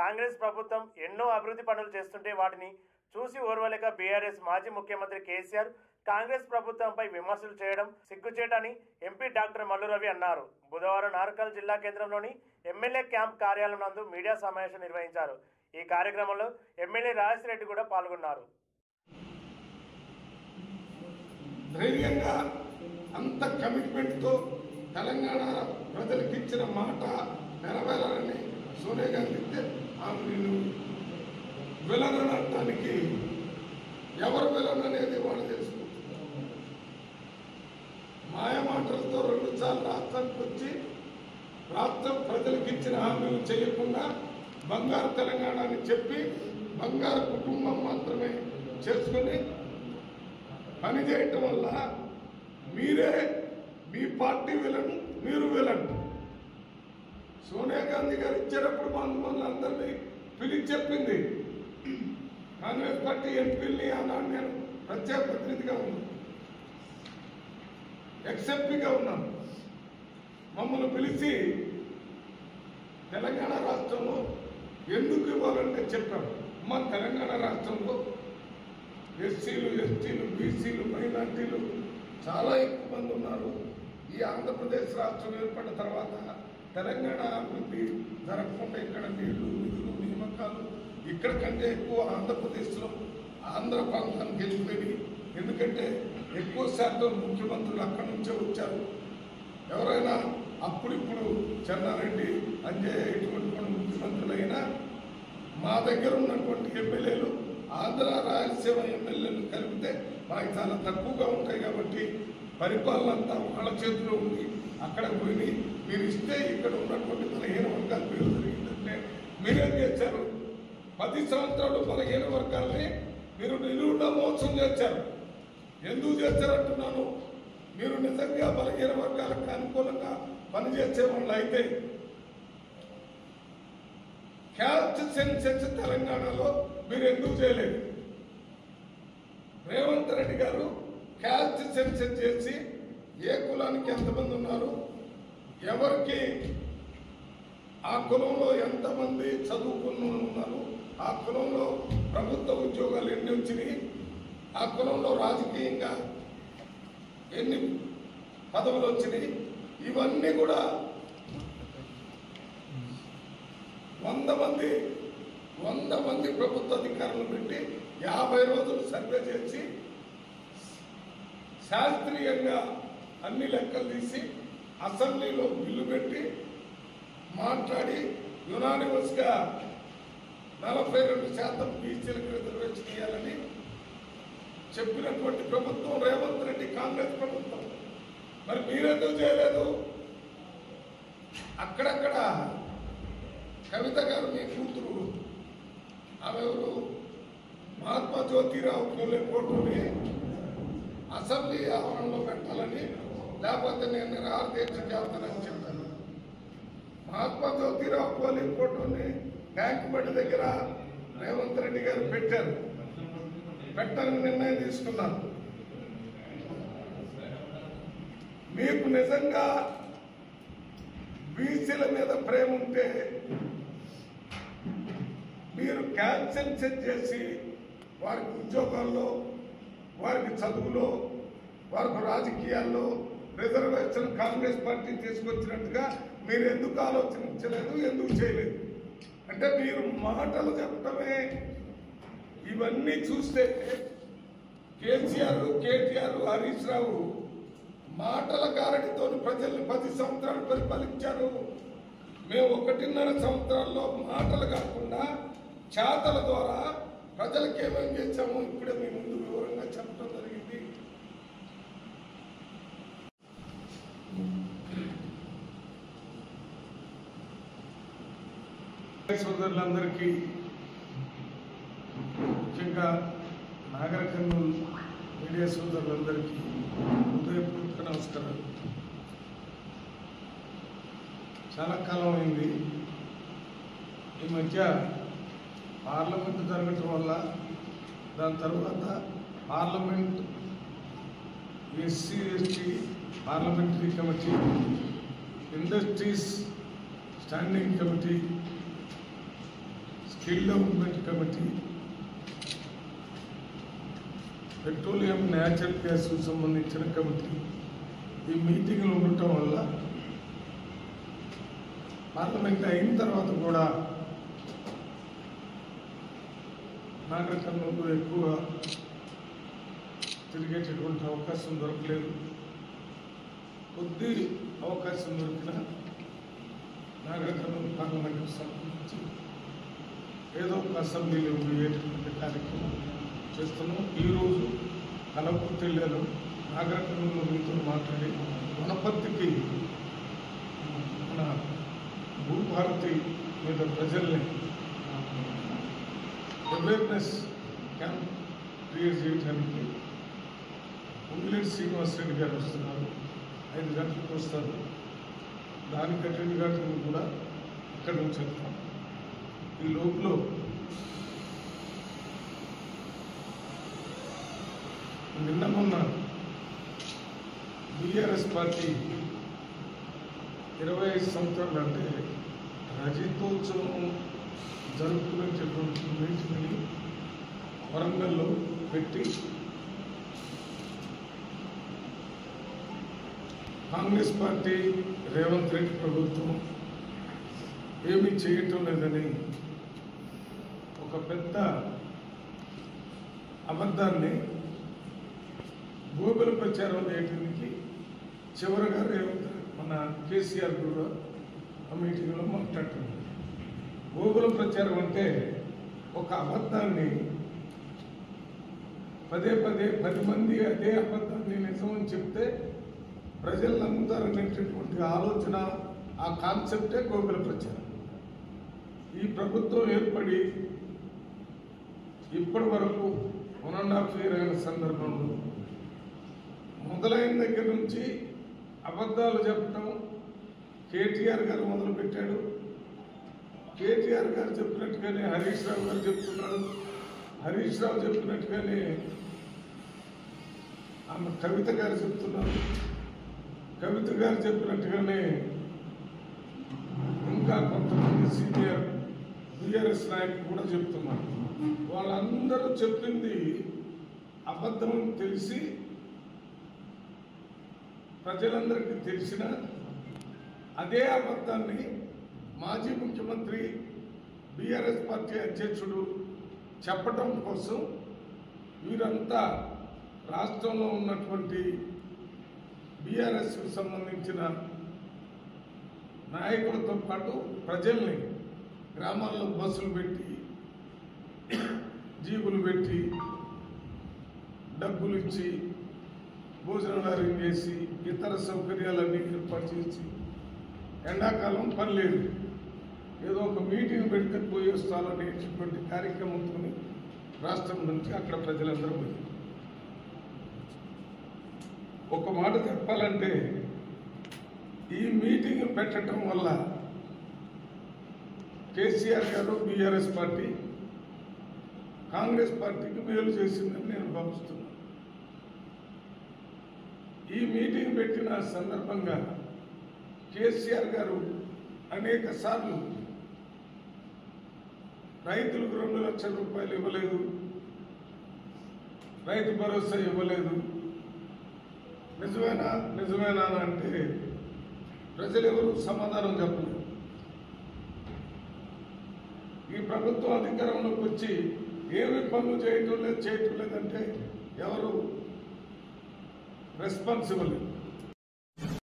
కాంగ్రెస్ ప్రభుత్వం ఎన్నో అభివృద్ధి పనులు చేస్తుంటే వాటిని చూసి ఓర్వలేక బీఆర్ఎస్ మాజీ ముఖ్యమంత్రి కేసీఆర్ కాంగ్రెస్ ప్రభుత్వంపై విమర్శలు చేయడం సిగ్గుచేటని ఎంపీ డాక్టర్ మల్లు రవి అన్నారు. బుధవారం నార్కల్ జిల్లా కేంద్రంలోని ఎమ్మెల్యే క్యాంప్ కార్యాలయం నందు మీడియా సమావేశం నిర్వహించారు. ఈ కార్యక్రమంలో ఎమ్మెల్యే రాజశేఖర్ కూడా పాల్గొన్నారు. ధైర్యంగా అంత కమిట్మెంట్తో తెలంగాణ ప్రజలకు ఇచ్చిన మాట నెరవేరాలని సోనియా గాంధీ ఆమెను విలన్ అనడానికి ఎవరు విలన్ అనేది వాళ్ళు తెలుసుకుంటారు. మాయమాటలతో 2 సార్లు రాష్ట్రానికి వచ్చి రాష్ట్రం ప్రజలకు ఇచ్చిన హామీలు చేయకుండా బంగారు తెలంగాణ అని చెప్పి బంగారు కుటుంబం మాత్రమే చేసుకుని పనిచేయటం వల్ల మీరే మీ పార్టీ విలన్, మీరు విలన్. సోనియా గాంధీ గారు ఇచ్చేటప్పుడు మమ్మల్ని అందరినీ పిలిచి చెప్పింది. కాంగ్రెస్ పార్టీ ఎంపీని ఆనాడు నేను ప్రత్యేక ప్రతినిధిగా ఉన్నాను, ఎక్సెప్ట్గా ఉన్నాను. మమ్మల్ని పిలిచి తెలంగాణ రాష్ట్రంలో ఎందుకు ఇవ్వాలంటే చెప్పాము. మా తెలంగాణ రాష్ట్రంలో ఎస్సీలు, ఎస్టీలు, బీసీలు, మైనార్టీలు చాలా ఎక్కువ మంది ఉన్నారు. ఈ ఆంధ్రప్రదేశ్ రాష్ట్రం ఏర్పడిన తర్వాత తెలంగాణ అభివృద్ధి జరగకుండా ఇక్కడ నీళ్లు, నిధులు, నియామకాలు ఇక్కడ కంటే ఎక్కువ ఆంధ్రప్రదేశ్లో ఆంధ్ర ప్రాంతానికి వెళ్ళిపోయి, ఎందుకంటే ఎక్కువ శాతం ముఖ్యమంత్రులు అక్కడి నుంచే వచ్చారు. ఎవరైనా అప్పుడిప్పుడు చెన్నారెడ్డి, అంజయ్య ఇటువంటి ముఖ్యమంత్రులైనా మా దగ్గర ఉన్నటువంటి ఎమ్మెల్యేలు ఆంధ్ర రాయలసీమ ఎమ్మెల్యేలు కలిపితే మనకి చాలా తక్కువగా ఉంటాయి. కాబట్టి పరిపాలన అంతా వాళ్ళ చేతిలో ఉంది. అక్కడ పోయి మీరు ఇస్తే ఇక్కడ ఉన్నటువంటి 15 వర్గాలు పేరు జరిగిందంటే మీరేం చేశారు? 10 సంవత్సరాలు 15 వర్గాలని మీరు నిలువున మోసం చేశారు. ఎందుకు చేశారంటున్నాను, మీరు నిజంగా 15 వర్గాలకు అనుకూలంగా పనిచేసే వాళ్ళు అయితే క్యాస్ట్ సెన్సెస్ తెలంగాణలో మీరు ఎందుకు చేయలేదు? రేవంత్ రెడ్డి గారు క్యాస్ట్ సెన్సెస్ చేసి ఏ కులానికి ఎంతమంది ఉన్నారు, ఎవరికి ఆ కులంలో ఎంతమంది చదువుకున్న ఉన్నారు, ఆ కులంలో ప్రభుత్వ ఉద్యోగాలు ఎన్ని వచ్చినాయి, ఆ కులంలో రాజకీయంగా ఎన్ని పదవులు వచ్చినాయి, ఇవన్నీ కూడా 100 మంది ప్రభుత్వ అధికారులు పెట్టి 50 రోజులు సర్వే చేసి శాస్త్రీయంగా అన్ని లెక్కలు తీసి అసెంబ్లీలో బిల్లు పెట్టి మాట్లాడి యునానిమస్గా 42% బీసీలకు రిజర్వేషన్ ఇవ్వాలని చెప్పినటువంటి ప్రభుత్వం రేవంత్ రెడ్డి కాంగ్రెస్ ప్రభుత్వం. మరి మీరెందుకు చేయలేదు? అక్కడక్కడ కవిత గారు మీ కూతురు ఆమె ఎవరు మహాత్మా జ్యోతిరావు పూలే ఫోటోని అసెంబ్లీ ఆవరణలో పెట్టాలని, లేకపోతే నేను నిరాహారదీక్ష చేస్తానని చెప్పాను. మహాత్మా జ్యోతిరావు పూలే ఫోటోని ట్యాంక్ బండి దగ్గర రేవంత్ రెడ్డి గారు పెట్టారు. పెట్టాలని నిర్ణయం తీసుకున్నారు. మీకు నిజంగా బీసీల మీద ప్రేమ ఉంటే మీరు క్యాన్సల్ సెట్ చేసి వారికి ఉద్యోగాల్లో, వారికి చదువులో, వారికి రాజకీయాల్లో రిజర్వేషన్ కాంగ్రెస్ పార్టీ తీసుకొచ్చినట్టుగా మీరు ఎందుకు ఆలోచించలేదు, ఎందుకు చేయలేదు? అంటే మీరు మాటలు చెప్పటమే. ఇవన్నీ చూస్తే కేసీఆర్, కేటీఆర్, హరీష్ రావు మాటల గారడితో ప్రజల్ని 10 సంవత్సరాలు పరిపాలించారు. మేము 1.5 సంవత్సరాల్లో మాటలు కాకుండా చేతల ద్వారా ప్రజలకు ఏమేం చేశామో ఇప్పుడే మీ ముందు వివరంగా చెప్పడం జరిగింది. సోదరులందరికీ, ముఖ్యంగా నాగర కర్నూలు మీడియా సోదరులందరికీ హృదయపూర్వక నమస్కారాలు. చాలా కాలం అయింది. ఈ మధ్య పార్లమెంట్ జరగటం వల్ల, దాని తర్వాత parliament SC ST parliamentary committee, industries standing committee, field development committee, petroleum natural గ్యాస్కు సంబంధించిన కమిటీ ఈ మీటింగ్లు ఉండటం వల్ల పార్లమెంట్ అయిన తర్వాత కూడా నాగర్ కర్నూలు ఎక్కువ తిరిగేటటువంటి అవకాశం దొరకలేదు. కొద్ది అవకాశం దొరికిన నాగర్ కర్నూలు పార్లమెంట్కు సంబంధించి ఏదో ఒక అసెంబ్లీలో పోయేటటువంటి కార్యక్రమం చేస్తున్నాం. ఈరోజు కలవకుర్తి వెళ్ళాను. నాగర్ కర్నూలు మీతో మాట్లాడి వనపర్తికి మన భూభారతి మీద ప్రజల్ని అవేర్నెస్ క్యాంప్ క్రియేట్ చేయడానికి ఉంగిలేటి శ్రీనివాసరెడ్డి గారు వస్తున్నారు. 5 గంటలకు వస్తారు. దానికి అటెండ్ కావడానికి కూడా ఇక్కడి నుంచి వెళ్తాం. ఈ లోపల నిన్న మొన్న బీఆర్ఎస్ పార్టీ 25 సంవత్సరాలు అంటే రజతోత్సవం జరుపుకునేటటువంటి మీటింగ్ని వరంగల్లో పెట్టి కాంగ్రెస్ పార్టీ రేవంత్ రెడ్డి ప్రభుత్వం ఏమీ చేయటం లేదని ఒక పెద్ద అబద్ధాన్ని గూగుల్ ప్రచారం చేయడానికి చివరిగా రేవంత్ మన కేసీఆర్ కూడా ఆ మీటింగ్లో మాట్లాడుతున్నారు. గూగుల్ ప్రచారం అంటే ఒక అబద్ధాన్ని పదే 10 మంది అదే అబద్ధాన్ని నిజమని చెప్తే ప్రజలు నమ్ముతారనేటటువంటి ఆలోచన, ఆ కాన్సెప్టే గూగుల్ ప్రచారం. ఈ ప్రభుత్వం ఏర్పడి ఇప్పటి వరకు 1.5 year అయిన సందర్భంలో మొదలైన దగ్గర నుంచి అబద్ధాలు చెప్పడం కేటీఆర్ గారు మొదలుపెట్టాడు. కేటీఆర్ గారు చెప్పినట్టుగానే హరీష్ రావు గారు చెప్తున్నారు. హరీష్ రావు చెప్పినట్టుగానే ఆమె కవిత గారు చెప్తున్నారు. కవిత గారు చెప్పినట్టుగానే ఇంకా కొంతమంది సీనియర్ బీఆర్ఎస్ నాయకులు కూడా చెప్తున్నారు. వాళ్ళందరూ చెప్పింది అబద్ధం తెలిసి ప్రజలందరికీ తెలిసిన అదే అబద్ధాన్ని మాజీ ముఖ్యమంత్రి బీఆర్ఎస్ పార్టీ అధ్యక్షుడు చెప్పటం కోసం వీరంతా రాష్ట్రంలో ఉన్నటువంటి బీఆర్ఎస్కు సంబంధించిన నాయకులతో పాటు ప్రజల్ని గ్రామాల్లో బస్సులు పెట్టి జీబులు పెట్టి డబ్బులు ఇచ్చి భోజనాలు అరేంజ్ చేసి ఇతర సౌకర్యాలన్నీ ఏర్పాటు చేసి ఎండాకాలం పని లేదు, ఏదో ఒక మీటింగ్ పెడితే పోయి వస్తాలనేటువంటి కార్యక్రమంతో రాష్ట్రం నుంచి అక్కడ ప్రజలందరూ పోయి. ఒక మాట చెప్పాలంటే ఈ మీటింగ్ పెట్టడం వల్ల కేసీఆర్ గారు బీఆర్ఎస్ పార్టీ కాంగ్రెస్ పార్టీకి మేలు చేసిందని నేను భావిస్తున్నాను. ఈ మీటింగ్ పెట్టిన సందర్భంగా కేసీఆర్ గారు అనేక సార్లు రైతులకు 2 లక్షల రూపాయలు ఇవ్వలేదు, రైతు భరోసా ఇవ్వలేదు, నిజమేనా అంటే ప్రజలు ఎవరు సమాధానం చెప్పలేదు. ఈ ప్రభుత్వం అధికారంలోకి వచ్చి ఏమి పనులు చేయటం లేదంటే ఎవరు రెస్పాన్సిబుల్